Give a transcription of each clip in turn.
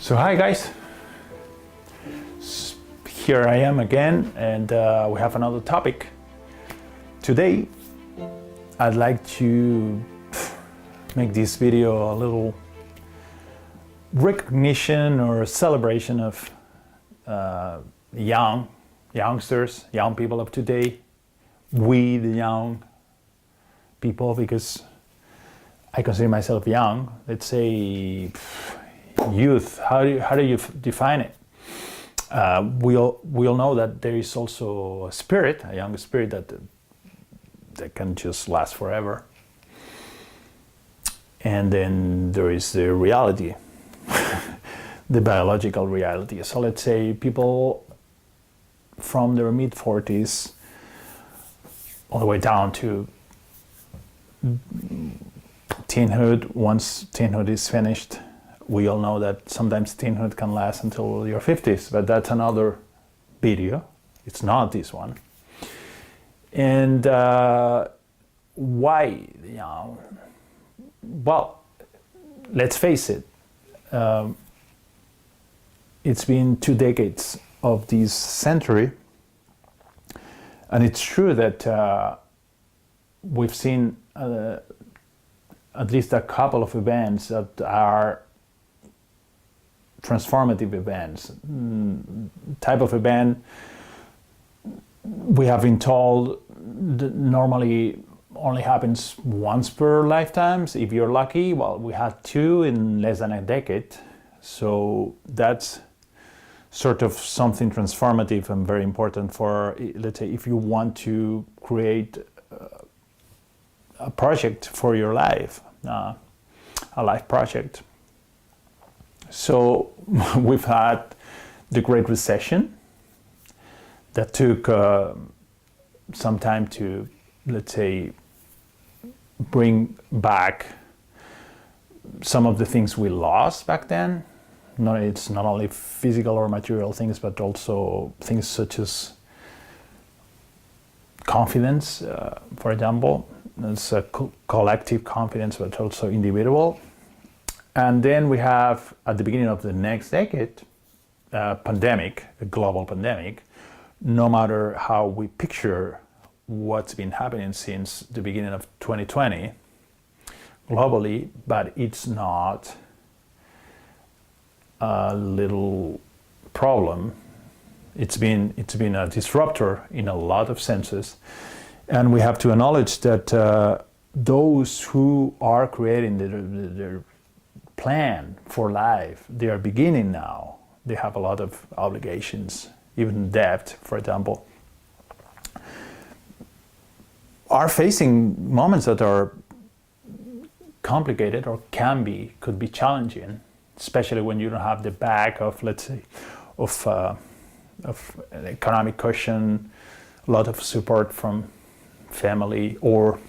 So hi guys, here I am again, and we have another topic. Today I'd like to make this video a little recognition or celebration of youngsters, young people of today. We the young people, because I consider myself young. Let's say youth. How do you define it? We all know that there is also a spirit, a young spirit that can just last forever. And then there is the reality, the biological reality. So let's say people from their mid-40s all the way down to teenhood. Once teenhood is finished, we all know that sometimes teenhood can last until your 50s, but that's another video. It's not this one. And why? Well, let's face it. It's been 2 decades of this century, and it's true that we've seen at least a couple of events that are transformative events. Type of event we have been told that normally only happens once per lifetime. If you're lucky, well, we had 2 in less than a decade. So that's sort of something transformative and very important for, let's say, if you want to create a project for your life, a life project. So we've had the Great Recession that took some time to, let's say, bring back some of the things we lost back then. It's not only physical or material things, but also things such as confidence, for example. It's a collective confidence, but also individual. And then we have, at the beginning of the next decade, a global pandemic. No matter how we picture what's been happening since the beginning of 2020 globally, but it's not a little problem. It's been a disruptor in a lot of senses, and we have to acknowledge that those who are creating their plan for life, they are beginning now. They have a lot of obligations, even debt, for example, are facing moments that are complicated or could be challenging, especially when you don't have the back of, let's say, of an economic cushion, a lot of support from family, or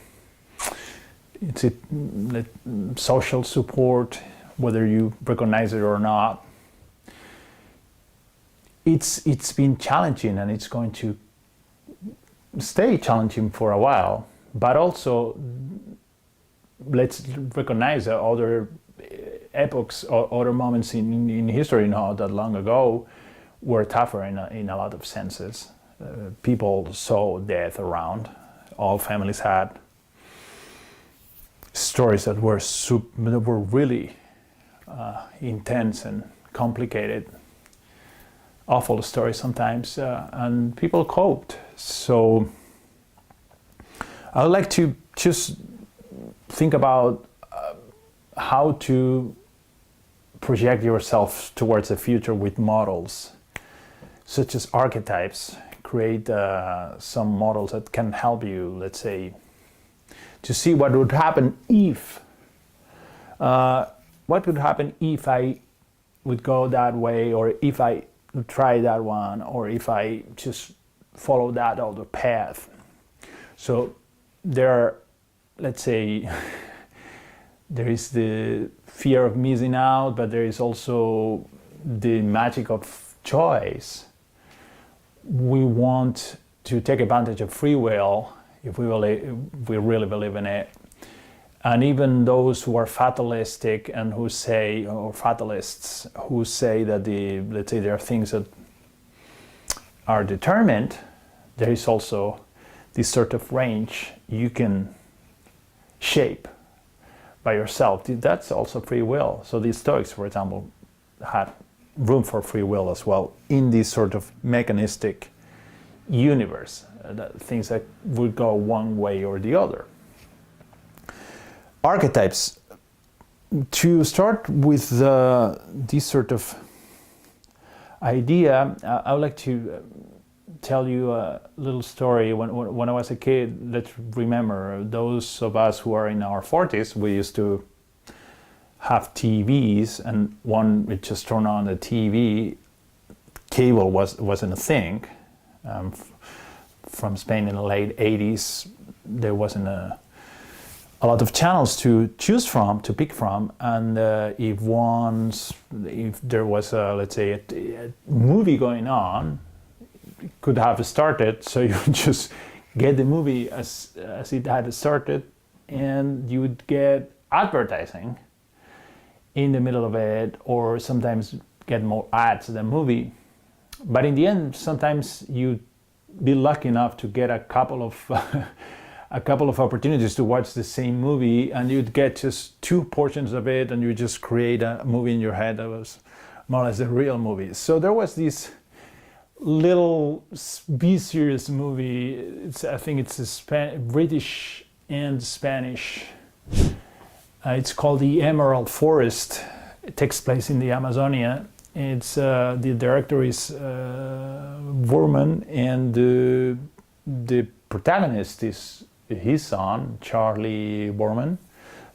social support, whether you recognize it or not. It's been challenging, and it's going to stay challenging for a while. But also, let's recognize that other epochs or other moments in history, not that long ago, were tougher in a lot of senses. People saw death around. All families had stories that were really intense and complicated, awful stories sometimes, and people coped. So I would like to just think about how to project yourself towards the future with models such as archetypes. Create some models that can help you, let's say, to see what would happen if I would go that way, or if I try that one, or if I just follow that other path. So there are, let's say, there is the fear of missing out, but there is also the magic of choice. We want to take advantage of free will, if we really believe in it, And even those who are fatalistic and who say, or fatalists who say that let's say there are things that are determined, there is also this sort of range you can shape by yourself. That's also free will. So the Stoics, for example, had room for free will as well in this sort of mechanistic universe, things that would go one way or the other. Archetypes. To start with this sort of idea, I would like to tell you a little story. When I was a kid, let's remember, those of us who are in our 40s, we used to have TVs, and one would just turn on the TV. Cable wasn't a thing. From Spain in the late 80s, there wasn't a lot of channels to choose from, to pick from, and if there was let's say a movie going on, it could have started, so you would just get the movie as it had started, and you would get advertising in the middle of it, or sometimes get more ads than movie. But in the end, sometimes you'd be lucky enough to get a couple of opportunities to watch the same movie, and you'd get just 2 portions of it, and you just create a movie in your head that was more or less a real movie. So there was this little B-series movie. I think it's British and Spanish. It's called The Emerald Forest. It takes place in the Amazonia. It's the director is Boorman, and the protagonist is his son, Charlie Boorman.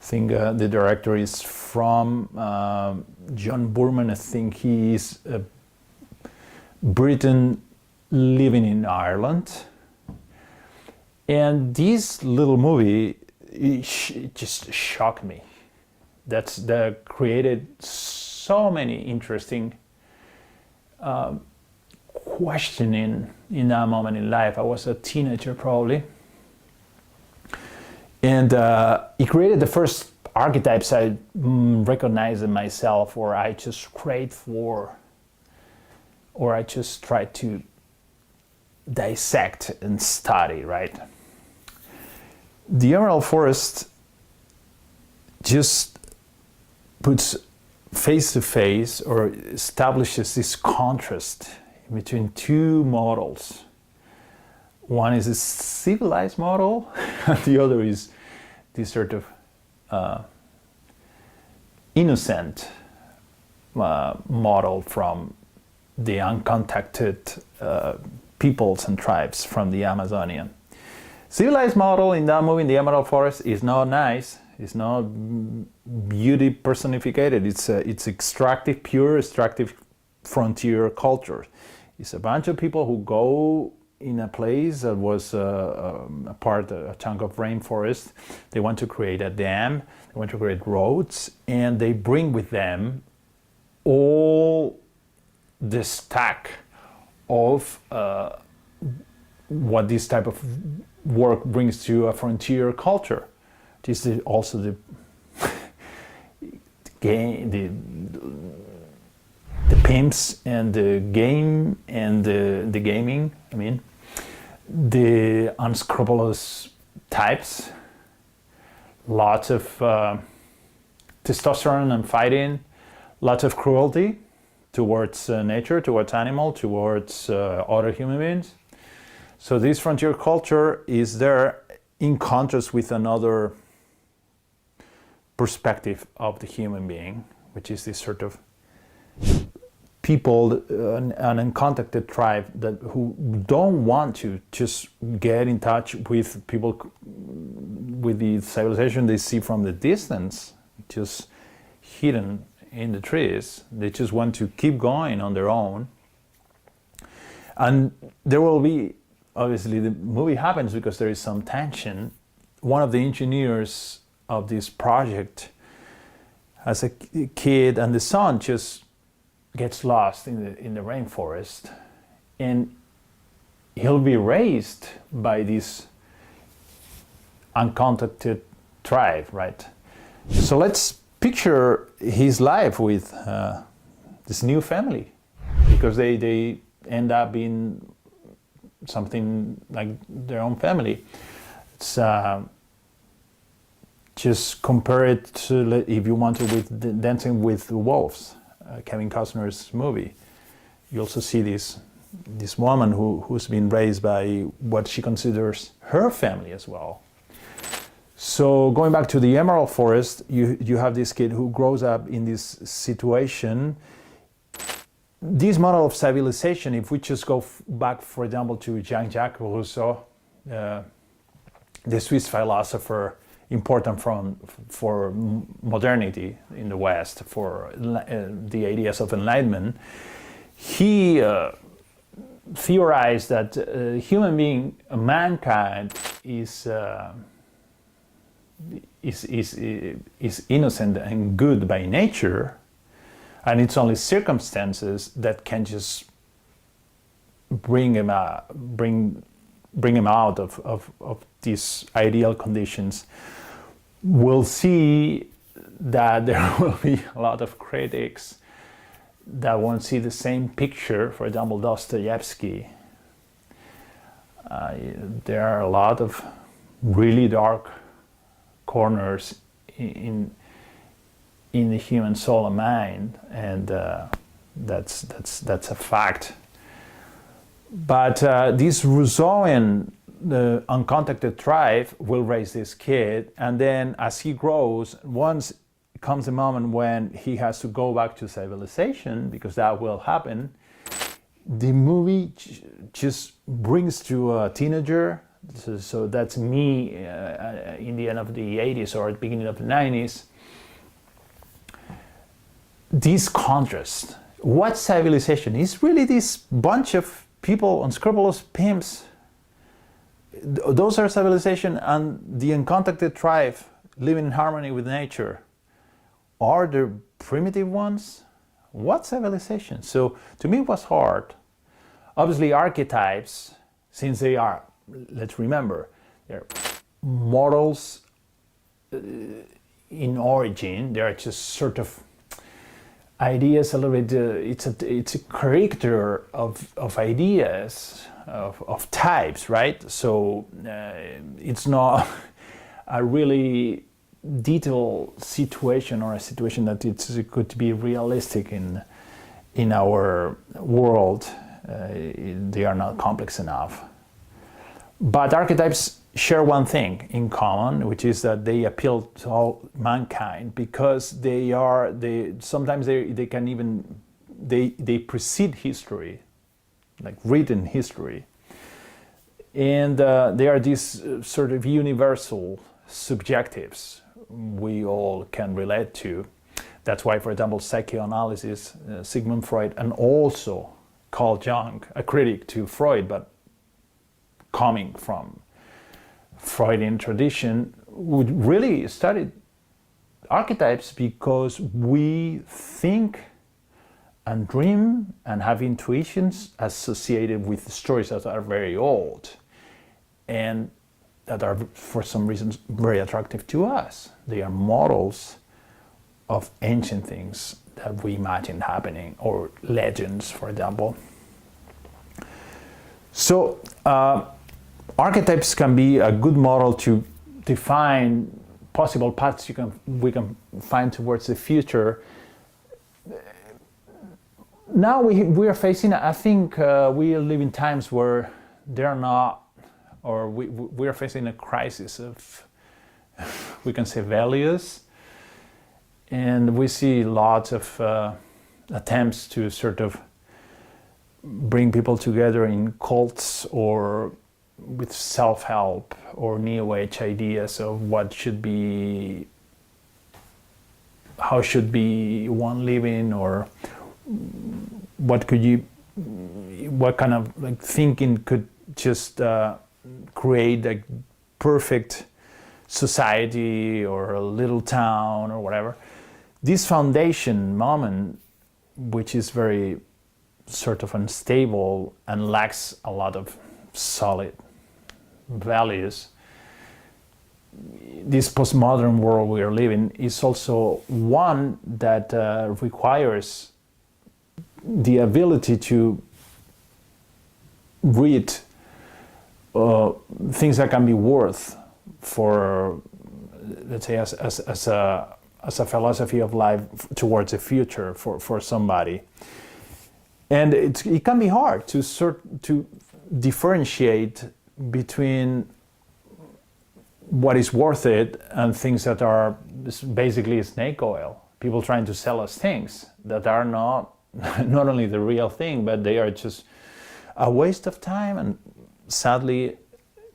I think the director is from John Boorman. I think he is Britain living in Ireland. And this little movie, it just shocked me. That created so many interesting questioning in that moment in life. I was a teenager probably. And it created the first archetypes I recognized in myself, or I just craved for, or I just tried to dissect and study, right? The Emerald Forest just puts face to face, or establishes this contrast between 2 models. One is a civilized model, and the other is this sort of innocent model from the uncontacted peoples and tribes from the Amazonian. Civilized model in that movie, in the Emerald Forest, is not nice. It's not beauty personified. It's extractive, pure extractive frontier culture. It's a bunch of people who go in a place that was a chunk of rainforest. They want to create a dam, they want to create roads, and they bring with them all the stack of what this type of work brings to a frontier culture. This is also the game, the pimps and the game and the gaming. I mean, the unscrupulous types, lots of testosterone and fighting, lots of cruelty towards nature, towards animal, towards other human beings. So this frontier culture is there in contrast with another perspective of the human being, which is this sort of people, an uncontacted tribe who don't want to just get in touch with people, with the civilization they see from the distance, just hidden in the trees. They just want to keep going on their own. And there will be, obviously the movie happens because there is some tension. One of the engineers of this project as a kid, and the son just gets lost in the rainforest, and he'll be raised by these uncontacted thrive, right? So let's picture his life with this new family, because they end up being something like their own family. It's just compare it to, if you want to, with Dancing with Wolves, Kevin Costner's movie. You also see this woman who's been raised by what she considers her family as well. So going back to the Emerald Forest, you have this kid who grows up in this situation. This model of civilization, if we just go back, for example, to Jean-Jacques Rousseau, the Swiss philosopher, important for modernity in the West, for the ideas of enlightenment, he theorized that mankind is innocent and good by nature, and it's only circumstances that can just bring him out of these ideal conditions. We'll see that there will be a lot of critics that won't see the same picture. For example, Dostoevsky. There are a lot of really dark corners in the human soul and mind, and that's a fact. But this Rousseauian, the uncontacted tribe, will raise this kid, and then as he grows, once comes a moment when he has to go back to civilization, because that will happen, the movie just brings to a teenager. So that's me in the end of the 80s or at the beginning of the 90s. This contrast. What civilization? Is really this bunch of people, unscrupulous pimps. Those are civilization, and the uncontacted tribe living in harmony with nature are the primitive ones. What civilization? So to me it was hard. Obviously archetypes, since they are, let's remember, they're models in origin. They're just sort of ideas, a little bit. It's a character of ideas, of types, right? So it's not a really detailed situation, or a situation that it could be realistic in our world. They are not complex enough. But archetypes share one thing in common, which is that they appeal to all mankind, because they precede history, like written history, and they are these sort of universal subjectives we all can relate to. That's why, for example, psychoanalysis, Sigmund Freud, and also Carl Jung, a critic to Freud, but coming from Freudian tradition, would really study archetypes, because we think and dream and have intuitions associated with stories that are very old and that are, for some reasons, very attractive to us. They are models of ancient things that we imagine happening, or legends, for example. So archetypes can be a good model to define possible paths we can find towards the future. Now we are facing, I think we live in times where they're not, or we are facing a crisis of, we can say, values. And we see lots of attempts to sort of bring people together in cults, or with self-help or New Age ideas of what should be, how should be one living, or what kind of like thinking could just create a perfect society or a little town or whatever. This foundation moment, which is very sort of unstable and lacks a lot of solid values, this postmodern world we are living is also one that requires the ability to read things that can be worth for, let's say, as a philosophy of life towards the future for somebody. And it can be hard to differentiate between what is worth it and things that are basically snake oil. People trying to sell us things that are not only the real thing, but they are just a waste of time, and sadly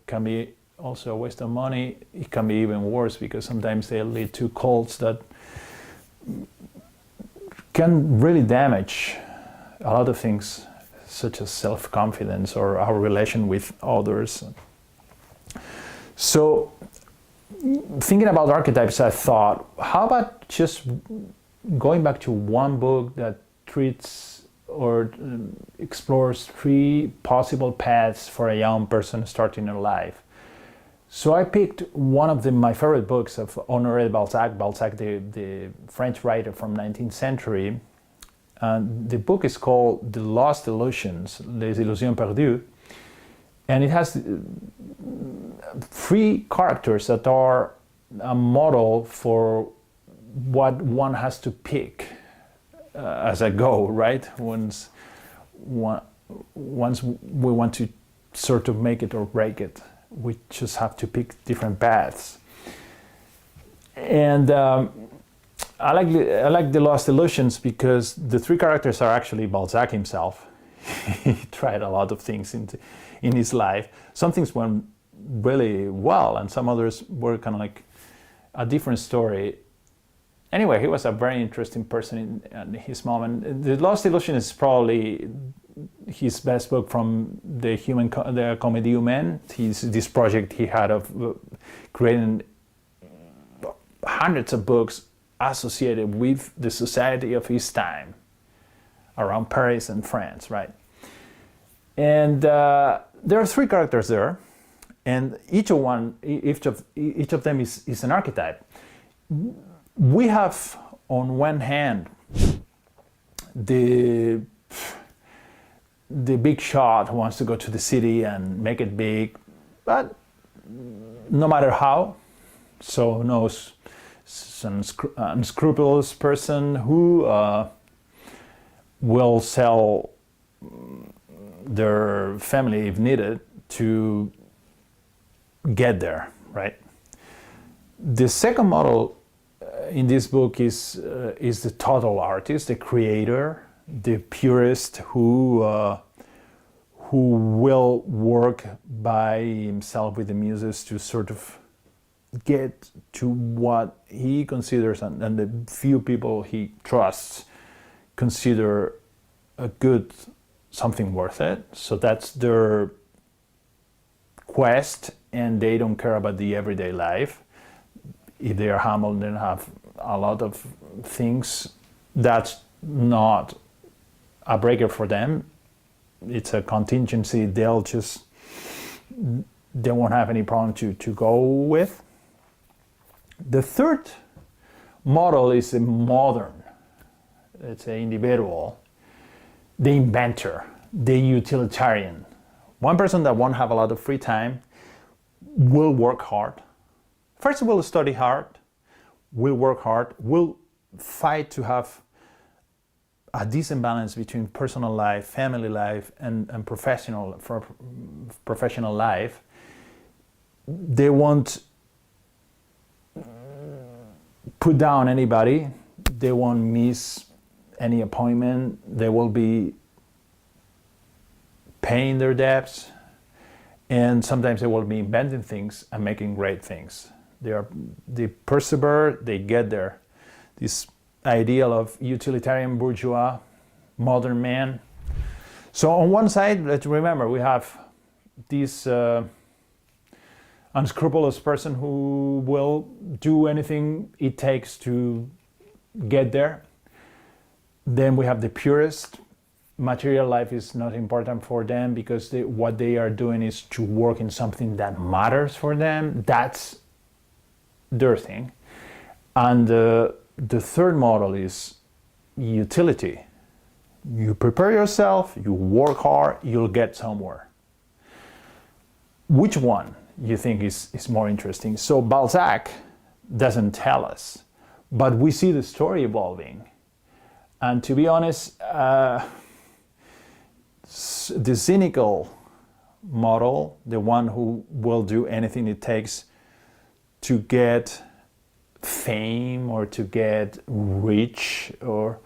can be also a waste of money. It can be even worse because sometimes they lead to cults that can really damage a lot of things, such as self-confidence or our relation with others. So thinking about archetypes, I thought, how about just going back to one book that treats or explores 3 possible paths for a young person starting their life. So I picked one of my favorite books of Honoré Balzac, the French writer from 19th century. The book is called The Lost Illusions, Les Illusions Perdues, and it has 3 characters that are a model for what one has to pick as a goal, right? Once we want to sort of make it or break it, we just have to pick different paths. And I like The Lost Illusions because the 3 characters are actually Balzac himself. He tried a lot of things in his life. Some things went really well, and some others were kind of like a different story. Anyway, he was a very interesting person in his moment. The Lost Illusion is probably his best book from the Comédie Humaine. This project he had of creating hundreds of books associated with the society of his time around Paris and France, right? And there are 3 characters there, and each of them is an archetype. We have, on one hand, the big shot who wants to go to the city and make it big, but no matter how, so knows some unscrupulous person who will sell their family if needed to get there, right? The second model in this book is the total artist, the creator, the purist who will work by himself with the muses to sort of get to what he considers and the few people he trusts consider a good something worth it. So that's their quest, and they don't care about the everyday life. If they are humble and don't have a lot of things, that's not a breaker for them. It's a contingency they won't have any problem to go with. The third model is a modern, it's an individual, the inventor, the utilitarian. One person that won't have a lot of free time will work hard. First, will study hard, will work hard, will fight to have a decent balance between personal life, family life, and professional life. They won't put down anybody. They won't miss any appointment. They will be paying their debts, and sometimes they will be inventing things and making great things. They persevere, they get there. This ideal of utilitarian bourgeois, modern man. So on one side, let's remember, we have this unscrupulous person who will do anything it takes to get there. Then we have the purist. Material life is not important for them because what they are doing is to work in something that matters for them. That's their thing. And the third model is utility. You prepare yourself, you work hard, you'll get somewhere. Which one you think is more interesting? So Balzac doesn't tell us, but we see the story evolving. And to be honest, the cynical model, the one who will do anything it takes to get fame or to get rich or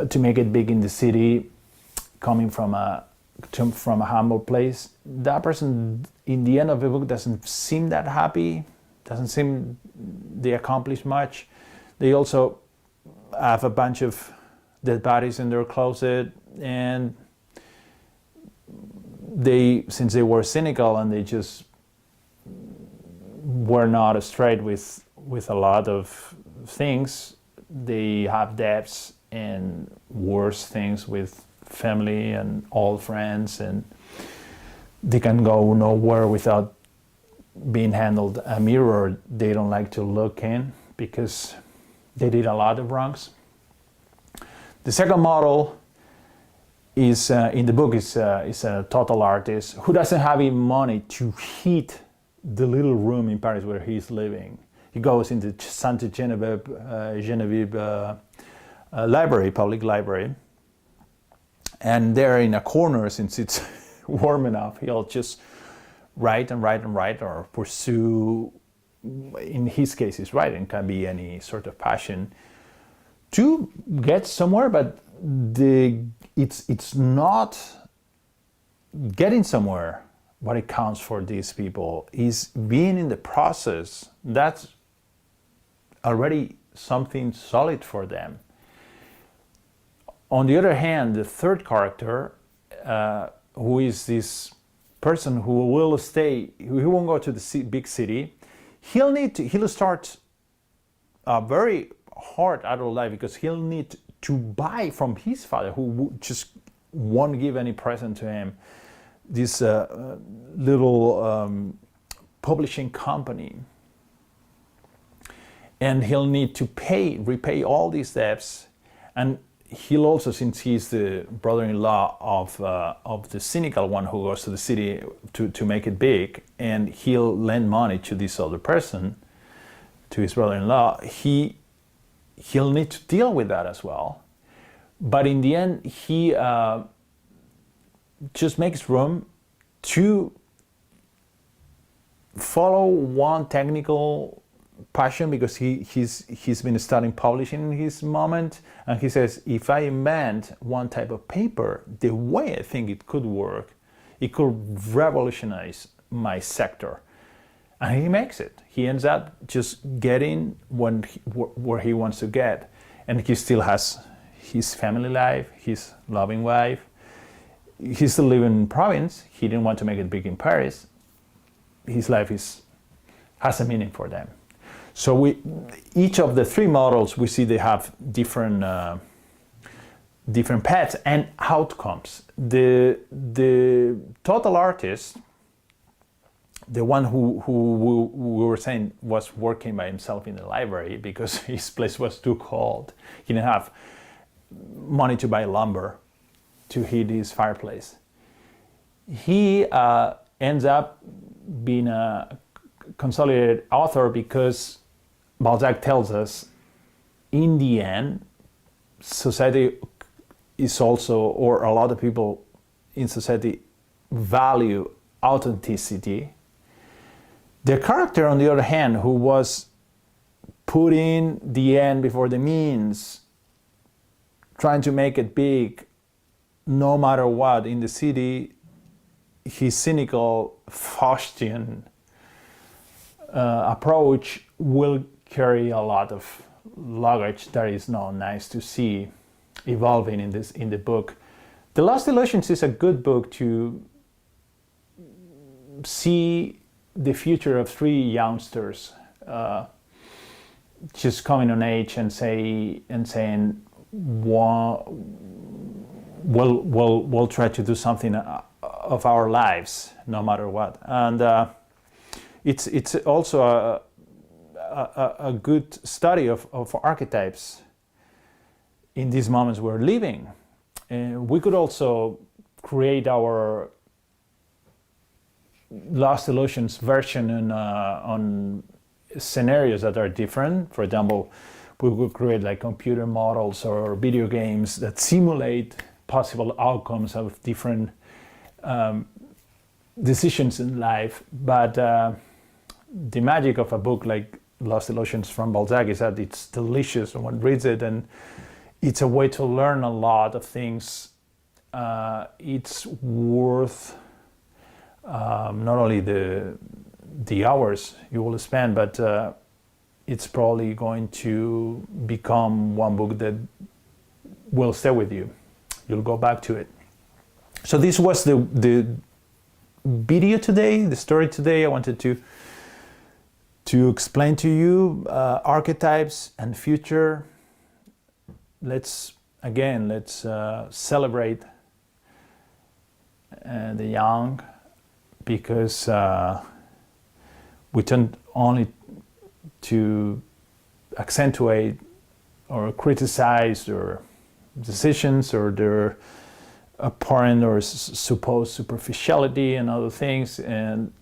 to make it big in the city, coming from a humble place, that person in the end of the book doesn't seem that happy, doesn't seem they accomplished much. They also have a bunch of dead bodies in their closet, and since they were cynical and they just were not straight with a lot of things, they have debts and worse things with family and old friends, and they can go nowhere without being handled a mirror they don't like to look in because they did a lot of wrongs. The second model is in the book is a total artist who doesn't have any money to heat the little room in Paris where he's living. He goes into Sainte Genevieve library, public library, and there in a corner, since it's warm enough, he'll just write and write and write, or pursue, in his case, his writing can be any sort of passion, to get somewhere, but it's not getting somewhere. What it counts for these people is being in the process. That's already something solid for them. On the other hand, the third character, who is this person who will stay, who won't go to the big city, he'll start a very hard adult life because he'll need to buy from his father, who just won't give any present to him, this little publishing company. And he'll need to repay all these debts, and he'll also, since he's the brother-in-law of the cynical one who goes to the city to make it big, and he'll lend money to this other person, to his brother-in-law, he'll need to deal with that as well. But in the end, he just makes room to follow one technical passion, because he's been studying publishing in his moment, and he says, if I invent one type of paper, the way I think it could work, it could revolutionize my sector. And he makes it. He ends up just getting where he wants to get, and he still has his family life, his loving wife. He's still living in province. He didn't want to make it big in Paris. His life has a meaning for them. So each of the three models, we see they have different paths and outcomes. The total artist, the one who we were saying was working by himself in the library because his place was too cold. He didn't have money to buy lumber to heat his fireplace. He ends up being a consolidated author because Balzac tells us, in the end, society is also, or a lot of people in society value authenticity. The character, on the other hand, who was putting the end before the means, trying to make it big no matter what in the city, his cynical Faustian approach will carry a lot of luggage that is not nice to see evolving in the book. The Lost Illusions is a good book to see the future of three youngsters just coming on age and saying, we'll try to do something of our lives no matter what. And it's also a good study of archetypes in these moments we're living. We could also create our Lost Illusions version on scenarios that are different. For example, we could create like computer models or video games that simulate possible outcomes of different decisions in life. But the magic of a book like Lost Illusions from Balzac is that it's delicious when one reads it, and it's a way to learn a lot of things. It's worth not only the hours you will spend, but it's probably going to become one book that will stay with you. You'll go back to it. So this was the video today, the story today. I wanted to explain to you archetypes and future. Let's celebrate the young, because we tend only to accentuate or criticize their decisions or their apparent or supposed superficiality and other things, and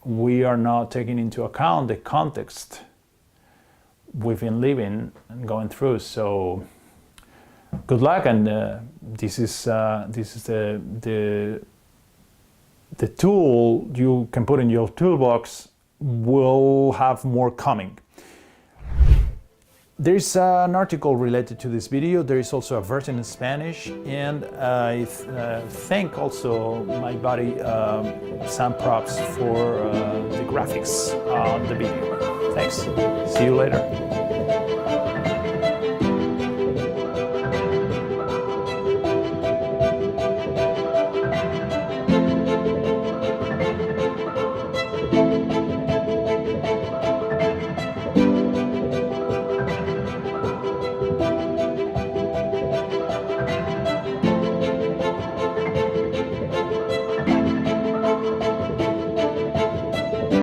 we are not taking into account the context we've been living and going through. So good luck, and this is the tool you can put in your toolbox. We'll have more coming. There's an article related to this video. There is also a version in Spanish, and I thank also my buddy Sam Props for the graphics on the video. Thanks. See you later.